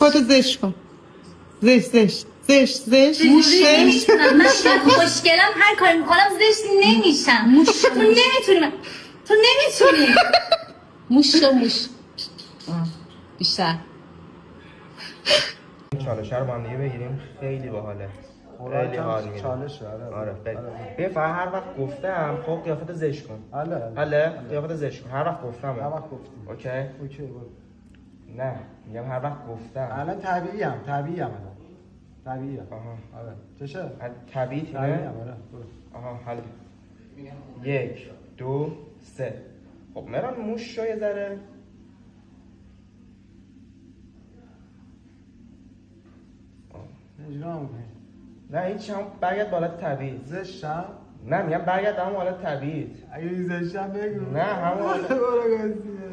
خودتو زشت کن. زشت من خوشگلم هر کاری میکنم زشت نمیشم. تو نمیتونی موش بیشتر چالش رو با هم دیگه بگیریم. خیلی باحاله، خیلی حال میده. چالش آره ببین فقط هر وقت گفتم خب قیافت زشت کن. حاله قیافت زشت کن هر وقت گفتم. هر وقت گفتیم اوکی برو. نه میگم هر وقت گفتم. الان طبیعی هم الان طبیعی هم. آها آره چشه طبیعی طبیعی نه. هم. آره برو. آها حل. 1 2 3. خب مران موش شو یه ذره. اجرا میکنی نه هیچ هم برگرد به حالت طبیعی. زشتم نه میگم برگرد به همون حالت طبیعی. اگه زشتم بگو نه همون برو گذیه